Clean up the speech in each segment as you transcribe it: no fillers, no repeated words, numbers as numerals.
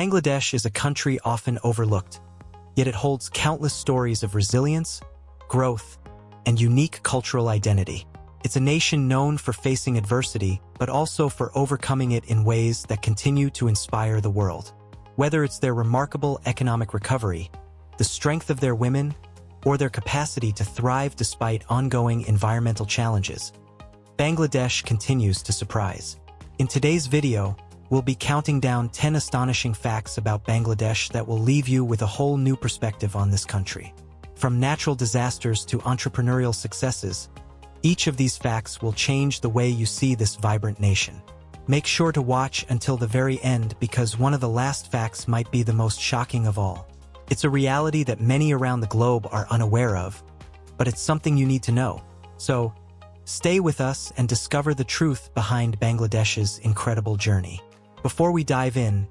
Bangladesh is a country often overlooked, yet it holds countless stories of resilience, growth, and unique cultural identity. It's a nation known for facing adversity, but also for overcoming it in ways that continue to inspire the world. Whether it's their remarkable economic recovery, the strength of their women, or their capacity to thrive despite ongoing environmental challenges, Bangladesh continues to surprise. In today's video, we'll be counting down 10 astonishing facts about Bangladesh that will leave you with a whole new perspective on this country. From natural disasters to entrepreneurial successes, each of these facts will change the way you see this vibrant nation. Make sure to watch until the very end because one of the last facts might be the most shocking of all. It's a reality that many around the globe are unaware of, but it's something you need to know. So, stay with us and discover the truth behind Bangladesh's incredible journey. Before we dive in,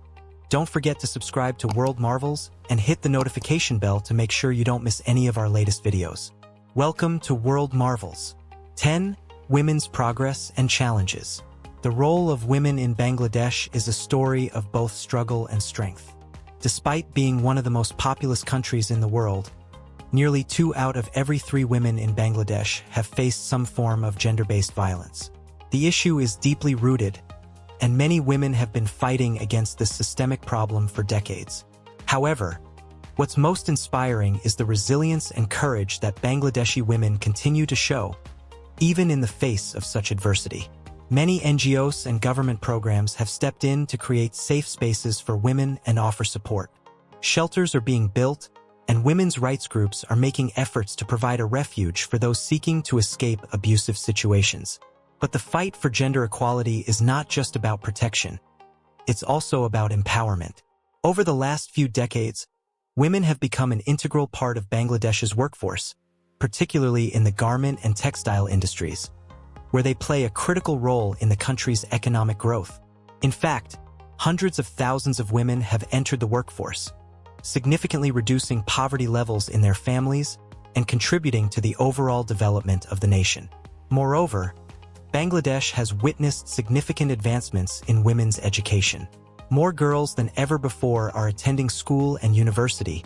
don't forget to subscribe to World Marvels and hit the notification bell to make sure you don't miss any of our latest videos. Welcome to World Marvels. 10. Women's Progress and Challenges. The role of women in Bangladesh is a story of both struggle and strength. Despite being one of the most populous countries in the world, nearly 2 out of every 3 women in Bangladesh have faced some form of gender-based violence. The issue is deeply rooted, and many women have been fighting against this systemic problem for decades. However, what's most inspiring is the resilience and courage that Bangladeshi women continue to show, even in the face of such adversity. Many NGOs and government programs have stepped in to create safe spaces for women and offer support. Shelters are being built, and women's rights groups are making efforts to provide a refuge for those seeking to escape abusive situations. But the fight for gender equality is not just about protection. It's also about empowerment. Over the last few decades, women have become an integral part of Bangladesh's workforce, particularly in the garment and textile industries, where they play a critical role in the country's economic growth. In fact, hundreds of thousands of women have entered the workforce, significantly reducing poverty levels in their families and contributing to the overall development of the nation. Moreover, Bangladesh has witnessed significant advancements in women's education. More girls than ever before are attending school and university,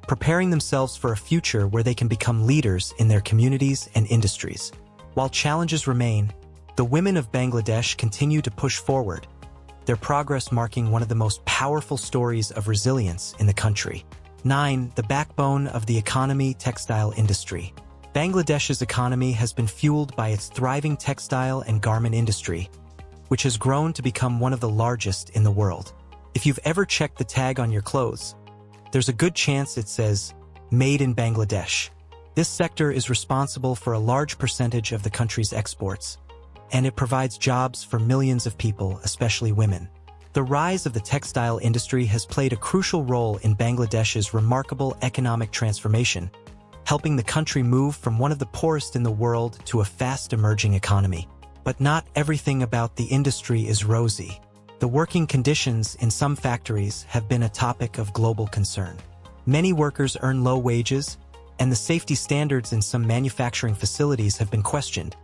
preparing themselves for a future where they can become leaders in their communities and industries. While challenges remain, the women of Bangladesh continue to push forward, their progress marking one of the most powerful stories of resilience in the country. 9. The backbone of the economy: textile industry. Bangladesh's economy has been fueled by its thriving textile and garment industry, which has grown to become one of the largest in the world. If you've ever checked the tag on your clothes, there's a good chance it says, "Made in Bangladesh." This sector is responsible for a large percentage of the country's exports, and it provides jobs for millions of people, especially women. The rise of the textile industry has played a crucial role in Bangladesh's remarkable economic transformation, helping the country move from one of the poorest in the world to a fast-emerging economy. But not everything about the industry is rosy. The working conditions in some factories have been a topic of global concern. Many workers earn low wages, and the safety standards in some manufacturing facilities have been questioned,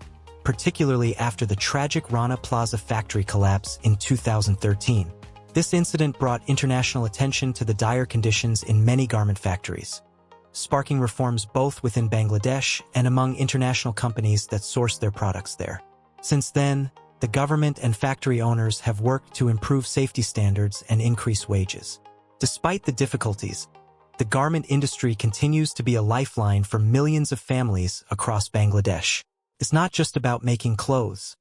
particularly after the tragic Rana Plaza factory collapse in 2013. This incident brought international attention to the dire conditions in many garment factories, sparking reforms both within Bangladesh and among international companies that source their products there. Since then, the government and factory owners have worked to improve safety standards and increase wages. Despite the difficulties, the garment industry continues to be a lifeline for millions of families across Bangladesh. It's not just about making clothes.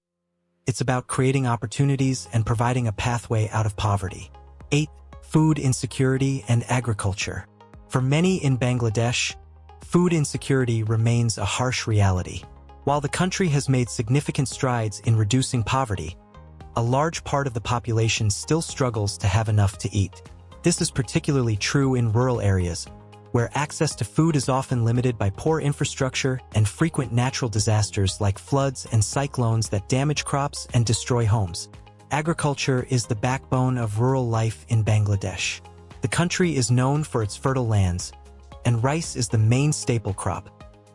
It's about creating opportunities and providing a pathway out of poverty. 8. Food insecurity and agriculture. For many in Bangladesh, food insecurity remains a harsh reality. While the country has made significant strides in reducing poverty, a large part of the population still struggles to have enough to eat. This is particularly true in rural areas, where access to food is often limited by poor infrastructure and frequent natural disasters like floods and cyclones that damage crops and destroy homes. Agriculture is the backbone of rural life in Bangladesh. The country is known for its fertile lands, and rice is the main staple crop,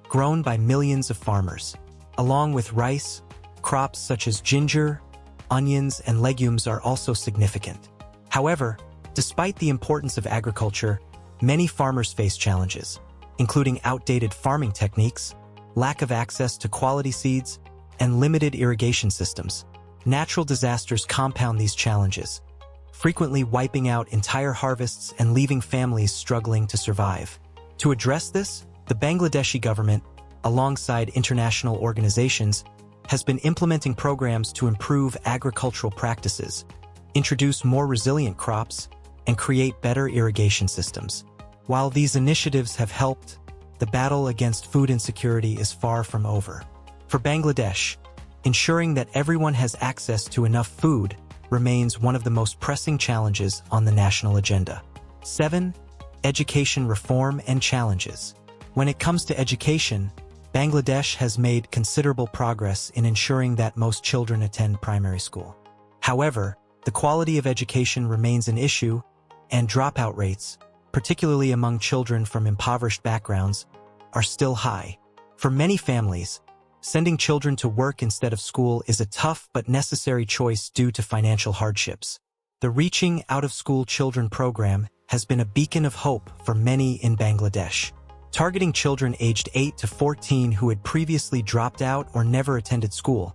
grown by millions of farmers. Along with rice, crops such as ginger, onions, and legumes are also significant. However, Despite the importance of agriculture, many farmers face challenges, including outdated farming techniques, lack of access to quality seeds, and limited irrigation systems. Natural disasters compound these challenges, frequently wiping out entire harvests and leaving families struggling to survive. To address this, the Bangladeshi government, alongside international organizations, has been implementing programs to improve agricultural practices, introduce more resilient crops, and create better irrigation systems. While these initiatives have helped, the battle against food insecurity is far from over. For Bangladesh, ensuring that everyone has access to enough food remains one of the most pressing challenges on the national agenda. 7. Education reform and challenges. When it comes to education, Bangladesh has made considerable progress in ensuring that most children attend primary school. However, the quality of education remains an issue, and dropout rates, particularly among children from impoverished backgrounds, are still high. For many families, sending children to work instead of school is a tough but necessary choice due to financial hardships. The Reaching Out of School Children program has been a beacon of hope for many in Bangladesh. Targeting children aged 8 to 14 who had previously dropped out or never attended school,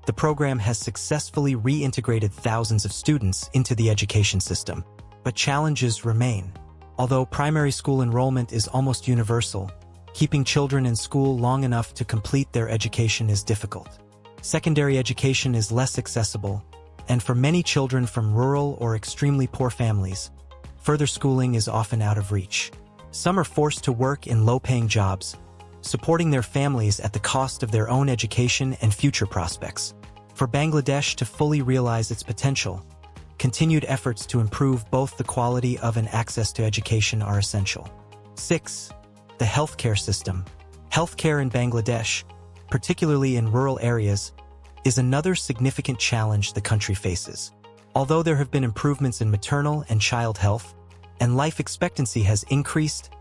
the program has successfully reintegrated thousands of students into the education system. But challenges remain. Although primary school enrollment is almost universal, keeping children in school long enough to complete their education is difficult. Secondary education is less accessible, and for many children from rural or extremely poor families, further schooling is often out of reach. Some are forced to work in low-paying jobs, supporting their families at the cost of their own education and future prospects. For Bangladesh to fully realize its potential, continued efforts to improve both the quality of and access to education are essential. 6. The healthcare system. Healthcare in Bangladesh, particularly in rural areas, is another significant challenge the country faces. Although there have been improvements in maternal and child health, and life expectancy has increased,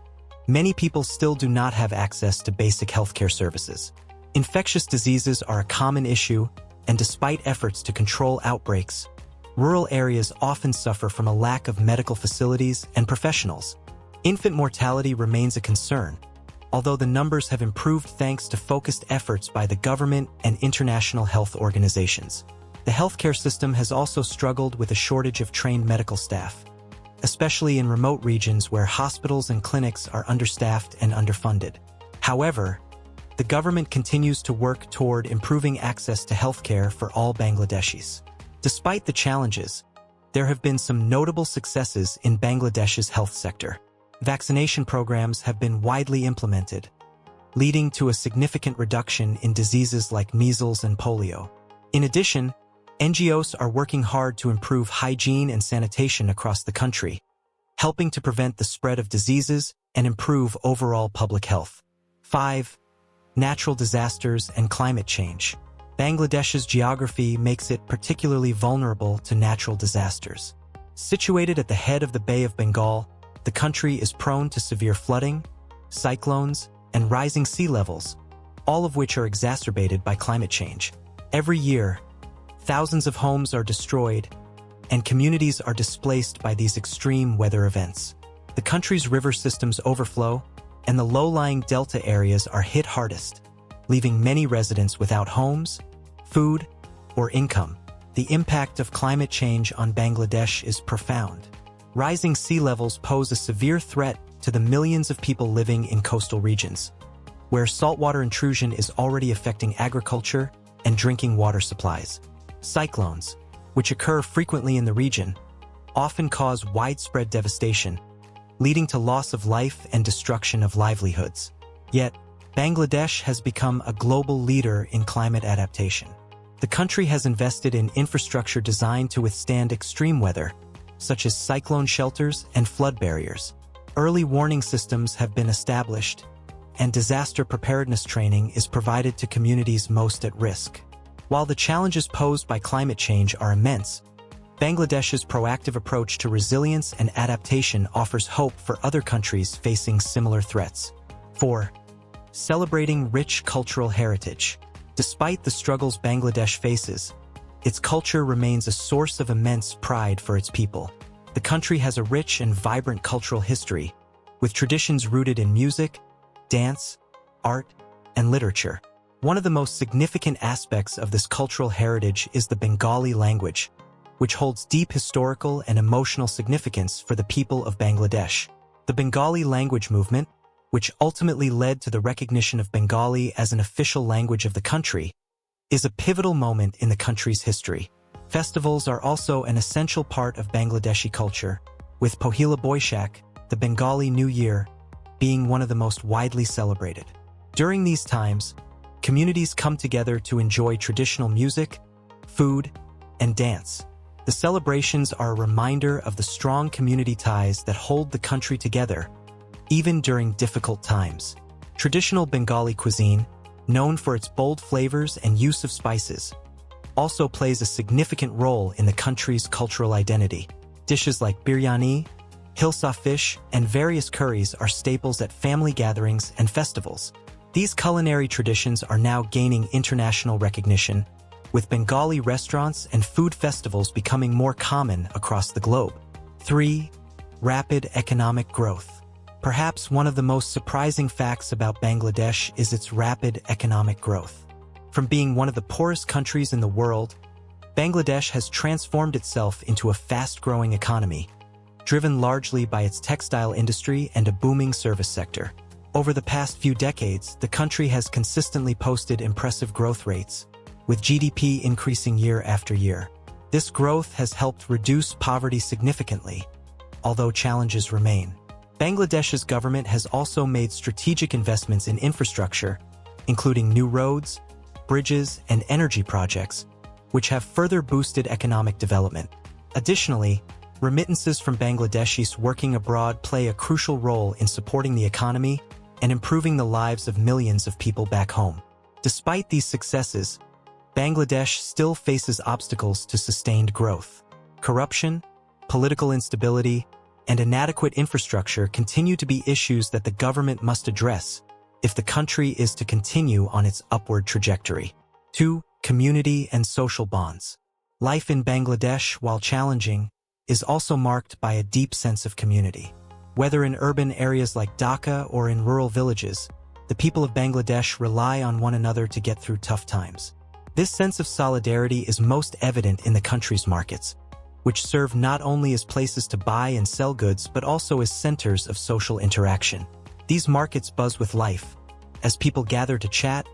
many people still do not have access to basic healthcare services. Infectious diseases are a common issue, and despite efforts to control outbreaks, rural areas often suffer from a lack of medical facilities and professionals. Infant mortality remains a concern, although the numbers have improved thanks to focused efforts by the government and international health organizations. The healthcare system has also struggled with a shortage of trained medical staff, especially in remote regions where hospitals and clinics are understaffed and underfunded. However, the government continues to work toward improving access to healthcare for all Bangladeshis. Despite the challenges, there have been some notable successes in Bangladesh's health sector. Vaccination programs have been widely implemented, leading to a significant reduction in diseases like measles and polio. In addition, NGOs are working hard to improve hygiene and sanitation across the country, helping to prevent the spread of diseases and improve overall public health. 5. Natural disasters and climate change. Bangladesh's geography makes it particularly vulnerable to natural disasters. Situated at the head of the Bay of Bengal, the country is prone to severe flooding, cyclones, and rising sea levels, all of which are exacerbated by climate change. Every year, thousands of homes are destroyed, and communities are displaced by these extreme weather events. The country's river systems overflow, and the low-lying delta areas are hit hardest, leaving many residents without homes, food, or income. The impact of climate change on Bangladesh is profound. Rising sea levels pose a severe threat to the millions of people living in coastal regions, where saltwater intrusion is already affecting agriculture and drinking water supplies. Cyclones, which occur frequently in the region, often cause widespread devastation, leading to loss of life and destruction of livelihoods. Yet, Bangladesh has become a global leader in climate adaptation. The country has invested in infrastructure designed to withstand extreme weather, such as cyclone shelters and flood barriers. Early warning systems have been established, and disaster preparedness training is provided to communities most at risk. While the challenges posed by climate change are immense, Bangladesh's proactive approach to resilience and adaptation offers hope for other countries facing similar threats. 4. Celebrating rich cultural heritage. Despite the struggles Bangladesh faces, its culture remains a source of immense pride for its people. The country has a rich and vibrant cultural history, with traditions rooted in music, dance, art, and literature. One of the most significant aspects of this cultural heritage is the Bengali language, which holds deep historical and emotional significance for the people of Bangladesh. The Bengali language movement, which ultimately led to the recognition of Bengali as an official language of the country, is a pivotal moment in the country's history. Festivals are also an essential part of Bangladeshi culture, with Pohila Boishakh, the Bengali New Year, being one of the most widely celebrated. During these times, communities come together to enjoy traditional music, food, and dance. The celebrations are a reminder of the strong community ties that hold the country together, even during difficult times. Traditional Bengali cuisine, known for its bold flavors and use of spices, also plays a significant role in the country's cultural identity. Dishes like biryani, hilsa fish, and various curries are staples at family gatherings and festivals. These culinary traditions are now gaining international recognition, with Bengali restaurants and food festivals becoming more common across the globe. 3. Rapid economic growth. Perhaps one of the most surprising facts about Bangladesh is its rapid economic growth. From being one of the poorest countries in the world, Bangladesh has transformed itself into a fast-growing economy, driven largely by its textile industry and a booming service sector. Over the past few decades, the country has consistently posted impressive growth rates, with GDP increasing year after year. This growth has helped reduce poverty significantly, although challenges remain. Bangladesh's government has also made strategic investments in infrastructure, including new roads, bridges, and energy projects, which have further boosted economic development. Additionally, remittances from Bangladeshis working abroad play a crucial role in supporting the economy and improving the lives of millions of people back home. Despite these successes, Bangladesh still faces obstacles to sustained growth. Corruption, political instability, and inadequate infrastructure continue to be issues that the government must address if the country is to continue on its upward trajectory. 2. Community and social bonds. Life in Bangladesh, while challenging, is also marked by a deep sense of community. Whether in urban areas like Dhaka or in rural villages, the people of Bangladesh rely on one another to get through tough times. This sense of solidarity is most evident in the country's markets, which serve not only as places to buy and sell goods but also as centers of social interaction. These markets buzz with life, as people gather to chat,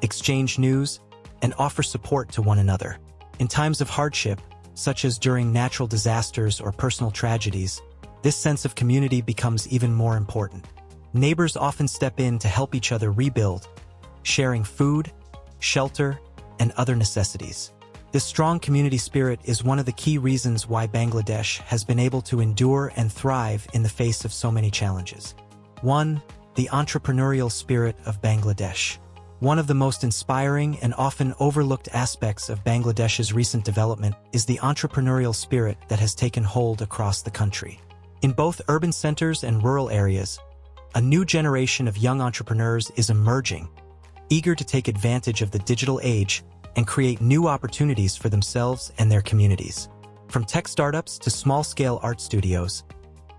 exchange news, and offer support to one another. In times of hardship, such as during natural disasters or personal tragedies, this sense of community becomes even more important. Neighbors often step in to help each other rebuild, sharing food, shelter, and other necessities. This strong community spirit is one of the key reasons why Bangladesh has been able to endure and thrive in the face of so many challenges. 1. The entrepreneurial spirit of Bangladesh. One of the most inspiring and often overlooked aspects of Bangladesh's recent development is the entrepreneurial spirit that has taken hold across the country. In both urban centers and rural areas, a new generation of young entrepreneurs is emerging, eager to take advantage of the digital age and create new opportunities for themselves and their communities. From tech startups to small-scale art studios,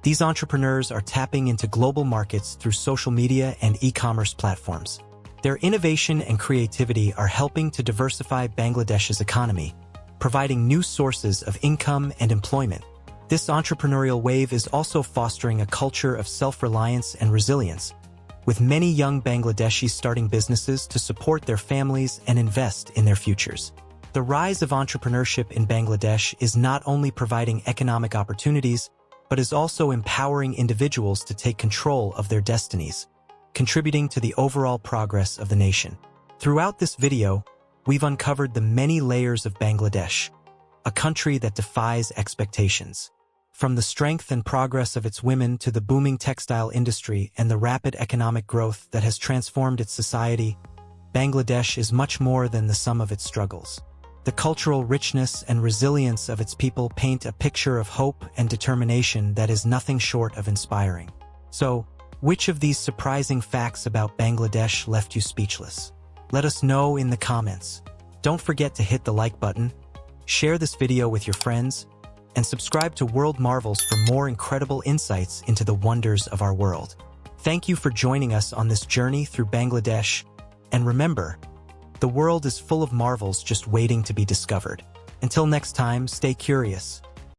these entrepreneurs are tapping into global markets through social media and e-commerce platforms. Their innovation and creativity are helping to diversify Bangladesh's economy, providing new sources of income and employment. This entrepreneurial wave is also fostering a culture of self-reliance and resilience, with many young Bangladeshis starting businesses to support their families and invest in their futures. The rise of entrepreneurship in Bangladesh is not only providing economic opportunities, but is also empowering individuals to take control of their destinies, contributing to the overall progress of the nation. Throughout this video, we've uncovered the many layers of Bangladesh, a country that defies expectations. From the strength and progress of its women to the booming textile industry and the rapid economic growth that has transformed its society, Bangladesh is much more than the sum of its struggles. The cultural richness and resilience of its people paint a picture of hope and determination that is nothing short of inspiring. So, which of these surprising facts about Bangladesh left you speechless? Let us know in the comments. Don't forget to hit the like button, share this video with your friends, and subscribe to World Marvels for more incredible insights into the wonders of our world. Thank you for joining us on this journey through Bangladesh, and remember, the world is full of marvels just waiting to be discovered. Until next time, stay curious.